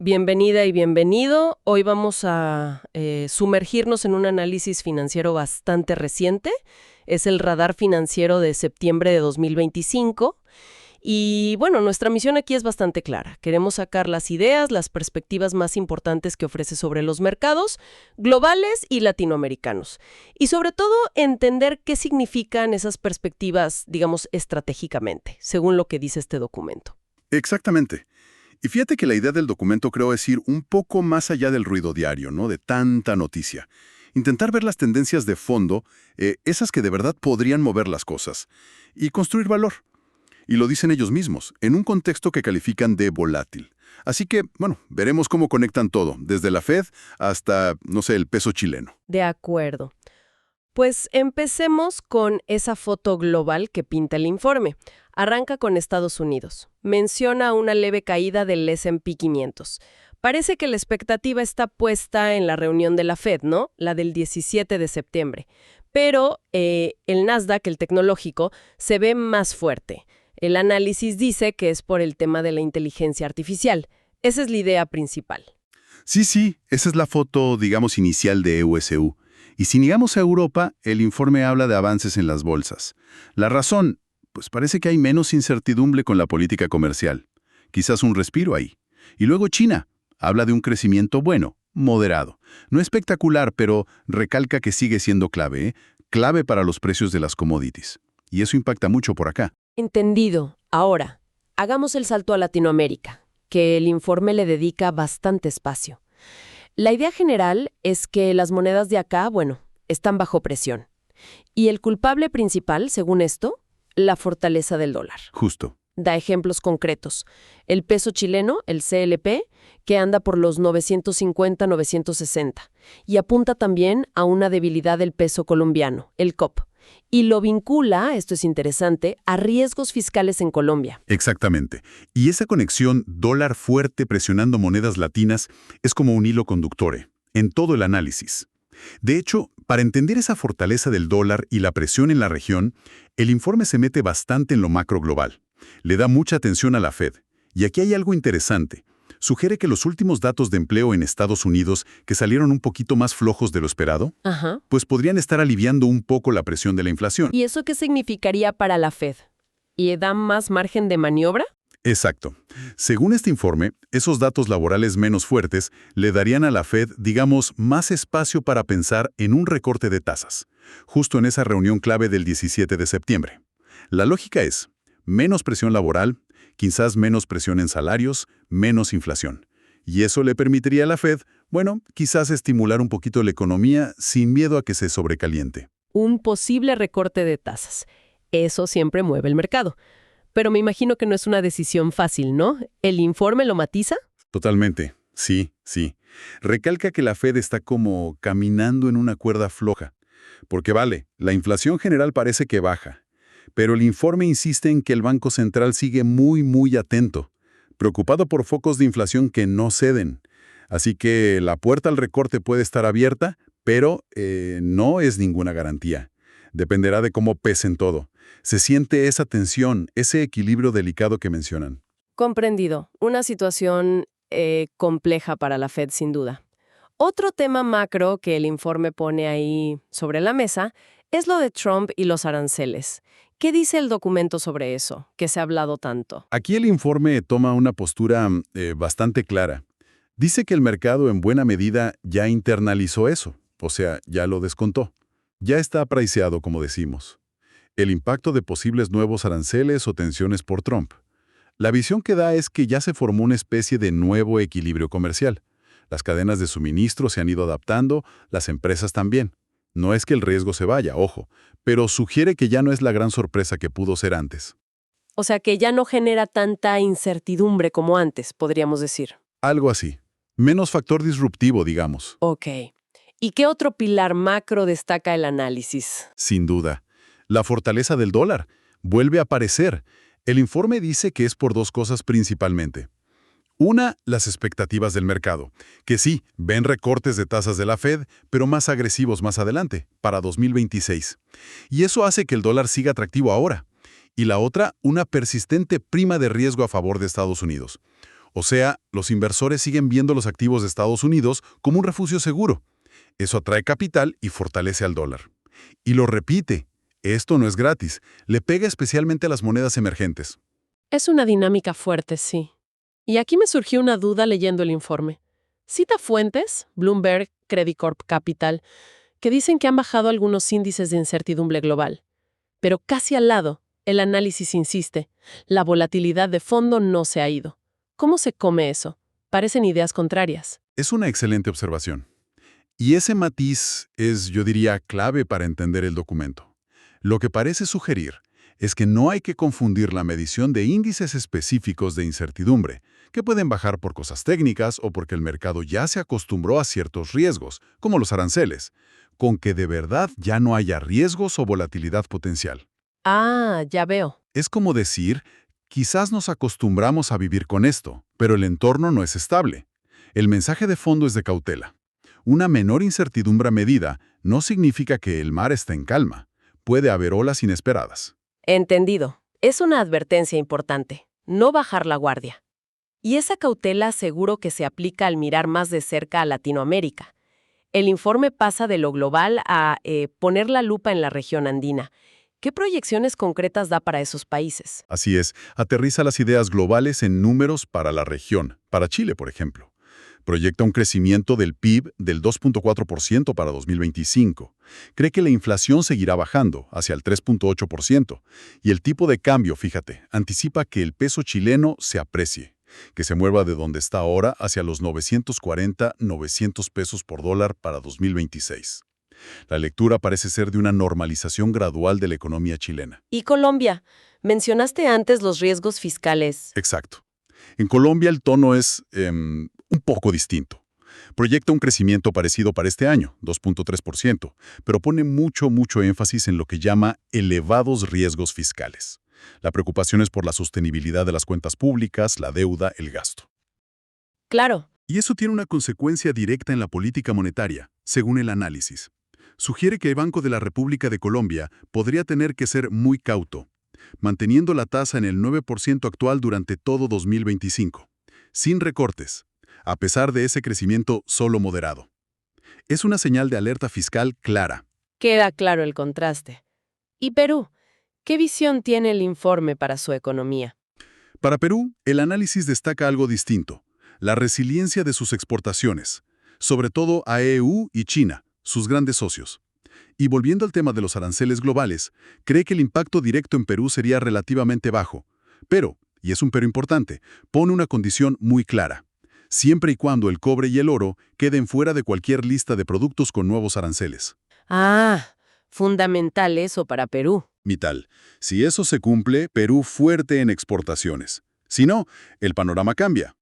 Bienvenida y bienvenido. Hoy vamos a sumergirnos en un análisis financiero bastante reciente. Es el radar financiero de septiembre de 2025. Y bueno, nuestra misión aquí es bastante clara. Queremos sacar las ideas, las perspectivas más importantes que ofrece sobre los mercados globales y latinoamericanos. Y sobre todo, entender qué significan esas perspectivas, digamos, estratégicamente, según lo que dice este documento. Exactamente. Y fíjate que la idea del documento creo es ir un poco más allá del ruido diario, ¿no? De tanta noticia. Intentar ver las tendencias de fondo, esas que de verdad podrían mover las cosas, y construir valor. Y lo dicen ellos mismos, en un contexto que califican de volátil. Así que, bueno, veremos cómo conectan todo, desde la Fed hasta, no sé, el peso chileno. De acuerdo. Pues empecemos con esa foto global que pinta el informe. Arranca con Estados Unidos. Menciona una leve caída del S&P 500. Parece que la expectativa está puesta en la reunión de la Fed, ¿no? La del 17 de septiembre. Pero el Nasdaq, el tecnológico, se ve más fuerte. El análisis dice que es por el tema de la inteligencia artificial. Esa es la idea principal. Sí, esa es la foto, digamos, inicial de EUSU. Y si llegamos a Europa, el informe habla de avances en las bolsas. La razón, pues parece que hay menos incertidumbre con la política comercial. Quizás un respiro ahí. Y luego China, habla de un crecimiento bueno, moderado. No espectacular, pero recalca que sigue siendo clave, ¿eh? Clave para los precios de las commodities. Y eso impacta mucho por acá. Entendido. Ahora, hagamos el salto a Latinoamérica, que el informe le dedica bastante espacio. La idea general es que las monedas de acá, bueno, están bajo presión. Y el culpable principal, según esto, la fortaleza del dólar. Justo. Da ejemplos concretos. El peso chileno, el CLP, que anda por los 950-960, y apunta también a una debilidad del peso colombiano, el COP. Y lo vincula, esto es interesante, a riesgos fiscales en Colombia. Exactamente. Y esa conexión dólar fuerte presionando monedas latinas es como un hilo conductor en todo el análisis. De hecho, para entender esa fortaleza del dólar y la presión en la región, el informe se mete bastante en lo macro global. Le da mucha atención a la Fed. Y aquí hay algo interesante. Sugiere que los últimos datos de empleo en Estados Unidos, que salieron un poquito más flojos de lo esperado, pues podrían estar aliviando un poco la presión de la inflación. ¿Y eso qué significaría para la Fed? ¿Y da más margen de maniobra? Exacto. Según este informe, esos datos laborales menos fuertes le darían a la Fed, digamos, más espacio para pensar en un recorte de tasas, justo en esa reunión clave del 17 de septiembre. La lógica es, menos presión laboral, quizás menos presión en salarios, menos inflación. Y eso le permitiría a la Fed, bueno, quizás estimular un poquito la economía sin miedo a que se sobrecaliente. Un posible recorte de tasas. Eso siempre mueve el mercado. Pero me imagino que no es una decisión fácil, ¿no? ¿El informe lo matiza? Totalmente. Sí. Recalca que la Fed está como caminando en una cuerda floja. Porque vale, la inflación general parece que baja. Pero el informe insiste en que el Banco Central sigue muy atento, preocupado por focos de inflación que no ceden. Así que la puerta al recorte puede estar abierta, pero no es ninguna garantía. Dependerá de cómo pesen todo. Se siente esa tensión, ese equilibrio delicado que mencionan. Comprendido. Una situación compleja para la Fed, sin duda. Otro tema macro que el informe pone ahí sobre la mesa es lo de Trump y los aranceles. ¿Qué dice el documento sobre eso, que se ha hablado tanto? Aquí el informe toma una postura bastante clara. Dice que el mercado en buena medida ya internalizó eso, o sea, ya lo descontó. Ya está apriceado, como decimos. El impacto de posibles nuevos aranceles o tensiones por Trump. La visión que da es que ya se formó una especie de nuevo equilibrio comercial. Las cadenas de suministro se han ido adaptando, las empresas también. No es que el riesgo se vaya, ojo, pero sugiere que ya no es la gran sorpresa que pudo ser antes. O sea, que ya no genera tanta incertidumbre como antes, podríamos decir. Algo así. Menos factor disruptivo, digamos. Ok. ¿Y qué otro pilar macro destaca el análisis? Sin duda. La fortaleza del dólar vuelve a aparecer. El informe dice que es por dos cosas principalmente. Una, las expectativas del mercado, que sí, ven recortes de tasas de la Fed, pero más agresivos más adelante, para 2026. Y eso hace que el dólar siga atractivo ahora. Y la otra, una persistente prima de riesgo a favor de Estados Unidos. O sea, los inversores siguen viendo los activos de Estados Unidos como un refugio seguro. Eso atrae capital y fortalece al dólar. Y lo repite, esto no es gratis, le pega especialmente a las monedas emergentes. Es una dinámica fuerte, sí. Y aquí me surgió una duda leyendo el informe. Cita fuentes, Bloomberg, Credit Corp Capital, que dicen que han bajado algunos índices de incertidumbre global. Pero casi al lado, el análisis insiste, la volatilidad de fondo no se ha ido. ¿Cómo se come eso? Parecen ideas contrarias. Es una excelente observación. Y ese matiz es, yo diría, clave para entender el documento. Lo que parece sugerir es que no hay que confundir la medición de índices específicos de incertidumbre, que pueden bajar por cosas técnicas o porque el mercado ya se acostumbró a ciertos riesgos, como los aranceles, con que de verdad ya no haya riesgos o volatilidad potencial. Ah, ya veo. Es como decir, quizás nos acostumbramos a vivir con esto, pero el entorno no es estable. El mensaje de fondo es de cautela. Una menor incertidumbre medida no significa que el mar está en calma. Puede haber olas inesperadas. Entendido. Es una advertencia importante. No bajar la guardia. Y esa cautela seguro que se aplica al mirar más de cerca a Latinoamérica. El informe pasa de lo global a poner la lupa en la región andina. ¿Qué proyecciones concretas da para esos países? Así es, aterriza las ideas globales en números para la región, para Chile, por ejemplo. Proyecta un crecimiento del PIB del 2.4% para 2025. Cree que la inflación seguirá bajando hacia el 3.8%. Y el tipo de cambio, fíjate, anticipa que el peso chileno se aprecie, que se mueva de donde está ahora hacia los 940-900 pesos por dólar para 2026. La lectura parece ser de una normalización gradual de la economía chilena. ¿Y Colombia? Mencionaste antes los riesgos fiscales. Exacto. En Colombia el tono es un poco distinto. Proyecta un crecimiento parecido para este año, 2.3%, pero pone mucho énfasis en lo que llama elevados riesgos fiscales. La preocupación es por la sostenibilidad de las cuentas públicas, la deuda, el gasto. Claro. Y eso tiene una consecuencia directa en la política monetaria, según el análisis. Sugiere que el Banco de la República de Colombia podría tener que ser muy cauto, manteniendo la tasa en el 9% actual durante todo 2025, sin recortes, a pesar de ese crecimiento solo moderado. Es una señal de alerta fiscal clara. Queda claro el contraste. ¿Y Perú? ¿Qué visión tiene el informe para su economía? Para Perú, el análisis destaca algo distinto, la resiliencia de sus exportaciones, sobre todo a EU y China, sus grandes socios. Y volviendo al tema de los aranceles globales, cree que el impacto directo en Perú sería relativamente bajo. Pero, y es un pero importante, pone una condición muy clara. Siempre y cuando el cobre y el oro queden fuera de cualquier lista de productos con nuevos aranceles. Ah, fundamental eso para Perú. Mittal. Si eso se cumple, Perú fuerte en exportaciones. Si no, el panorama cambia.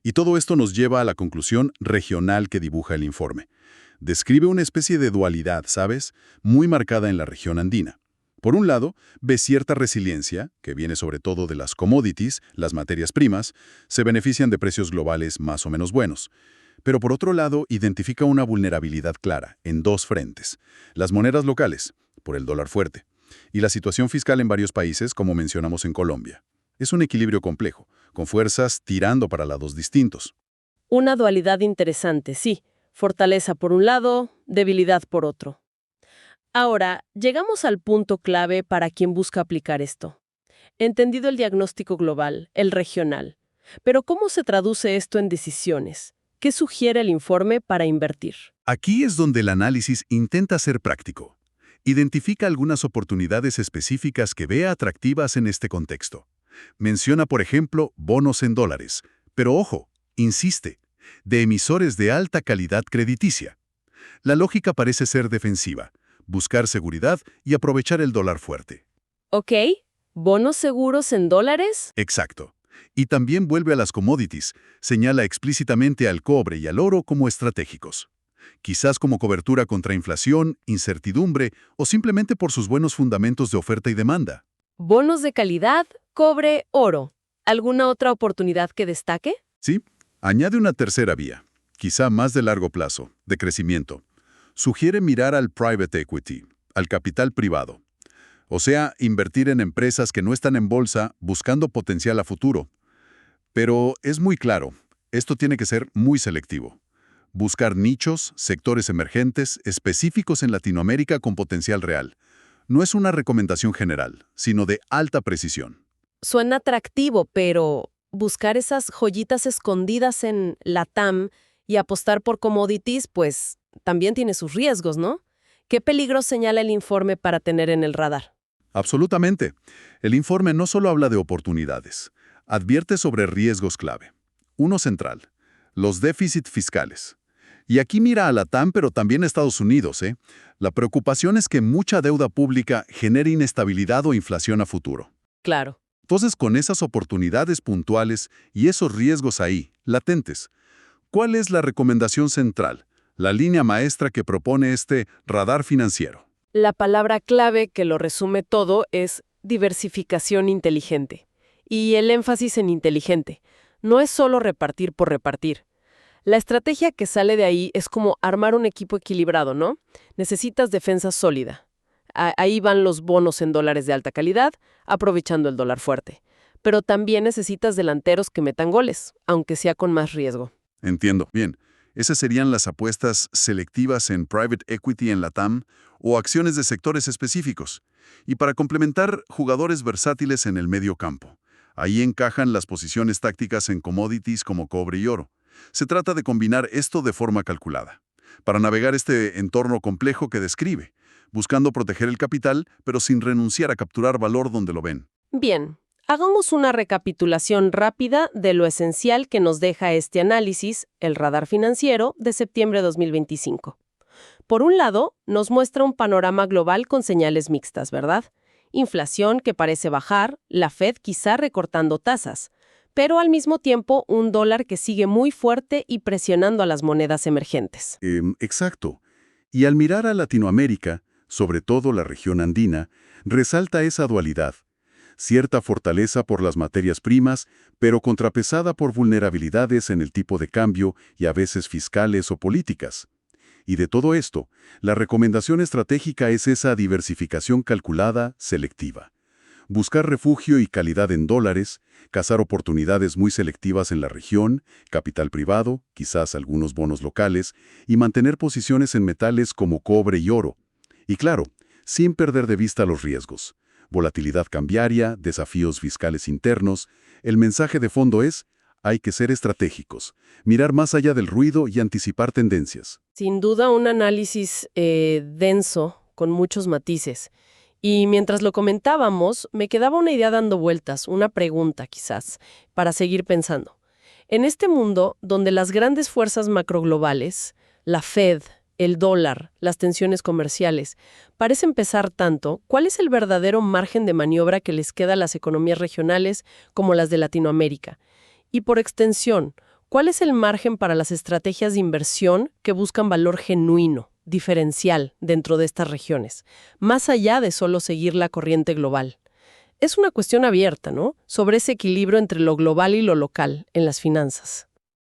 Y todo esto nos lleva a la conclusión regional que dibuja el informe. Describe una especie de dualidad, ¿sabes?, muy marcada en la región andina. Por un lado, ve cierta resiliencia, que viene sobre todo de las commodities, las materias primas, se benefician de precios globales más o menos buenos. Pero por otro lado, identifica una vulnerabilidad clara, en dos frentes. Las monedas locales, por el dólar fuerte, y la situación fiscal en varios países, como mencionamos en Colombia. Es un equilibrio complejo, con fuerzas tirando para lados distintos. Una dualidad interesante, sí. Fortaleza por un lado, debilidad por otro. Ahora, llegamos al punto clave para quien busca aplicar esto. Entendido el diagnóstico global, el regional. Pero ¿cómo se traduce esto en decisiones? ¿Qué sugiere el informe para invertir? Aquí es donde el análisis intenta ser práctico. Identifica algunas oportunidades específicas que vea atractivas en este contexto. Menciona, por ejemplo, bonos en dólares. Pero ojo, insiste, de emisores de alta calidad crediticia. La lógica parece ser defensiva, buscar seguridad y aprovechar el dólar fuerte. Ok, ¿bonos seguros en dólares? Exacto. Y también vuelve a las commodities, señala explícitamente al cobre y al oro como estratégicos. Quizás como cobertura contra inflación, incertidumbre o simplemente por sus buenos fundamentos de oferta y demanda. Bonos de calidad, cobre, oro. ¿Alguna otra oportunidad que destaque? Sí, añade una tercera vía, quizá más de largo plazo, de crecimiento. Sugiere mirar al private equity, al capital privado. O sea, invertir en empresas que no están en bolsa buscando potencial a futuro. Pero es muy claro, esto tiene que ser muy selectivo. Buscar nichos, sectores emergentes, específicos en Latinoamérica con potencial real. No es una recomendación general, sino de alta precisión. Suena atractivo, pero buscar esas joyitas escondidas en LATAM y apostar por commodities, pues también tiene sus riesgos, ¿no? ¿Qué peligros señala el informe para tener en el radar? Absolutamente. El informe no solo habla de oportunidades, advierte sobre riesgos clave. Uno central, los déficits fiscales. Y aquí mira a Latam, pero también a Estados Unidos, ¿eh? La preocupación es que mucha deuda pública genere inestabilidad o inflación a futuro. Claro. Entonces, con esas oportunidades puntuales y esos riesgos ahí, latentes, ¿cuál es la recomendación central, la línea maestra que propone este radar financiero? La palabra clave que lo resume todo es diversificación inteligente. Y el énfasis en inteligente. No es solo repartir por repartir. La estrategia que sale de ahí es como armar un equipo equilibrado, ¿no? Necesitas defensa sólida. Ahí van los bonos en dólares de alta calidad, aprovechando el dólar fuerte. Pero también necesitas delanteros que metan goles, aunque sea con más riesgo. Entiendo. Bien, esas serían las apuestas selectivas en private equity en Latam o acciones de sectores específicos. Y para complementar, jugadores versátiles en el medio campo. Ahí encajan las posiciones tácticas en commodities como cobre y oro. Se trata de combinar esto de forma calculada, para navegar este entorno complejo que describe, buscando proteger el capital, pero sin renunciar a capturar valor donde lo ven. Bien, hagamos una recapitulación rápida de lo esencial que nos deja este análisis, el radar financiero, de septiembre de 2025. Por un lado, nos muestra un panorama global con señales mixtas, ¿verdad? Inflación que parece bajar, la Fed quizá recortando tasas, pero al mismo tiempo un dólar que sigue muy fuerte y presionando a las monedas emergentes. Exacto. Y al mirar a Latinoamérica, sobre todo la región andina, resalta esa dualidad. Cierta fortaleza por las materias primas, pero contrapesada por vulnerabilidades en el tipo de cambio y a veces fiscales o políticas. Y de todo esto, la recomendación estratégica es esa diversificación calculada, selectiva. Buscar refugio y calidad en dólares, cazar oportunidades muy selectivas en la región, capital privado, quizás algunos bonos locales, y mantener posiciones en metales como cobre y oro. Y claro, sin perder de vista los riesgos. Volatilidad cambiaria, desafíos fiscales internos. El mensaje de fondo es, hay que ser estratégicos, mirar más allá del ruido y anticipar tendencias. Sin duda un análisis denso, con muchos matices. Y mientras lo comentábamos, me quedaba una idea dando vueltas, una pregunta quizás, para seguir pensando. En este mundo donde las grandes fuerzas macroglobales, la Fed, el dólar, las tensiones comerciales, parecen pesar tanto, ¿cuál es el verdadero margen de maniobra que les queda a las economías regionales como las de Latinoamérica? Y por extensión, ¿cuál es el margen para las estrategias de inversión que buscan valor genuino, diferencial dentro de estas regiones, más allá de solo seguir la corriente global? Es una cuestión abierta, ¿no? Sobre ese equilibrio entre lo global y lo local en las finanzas.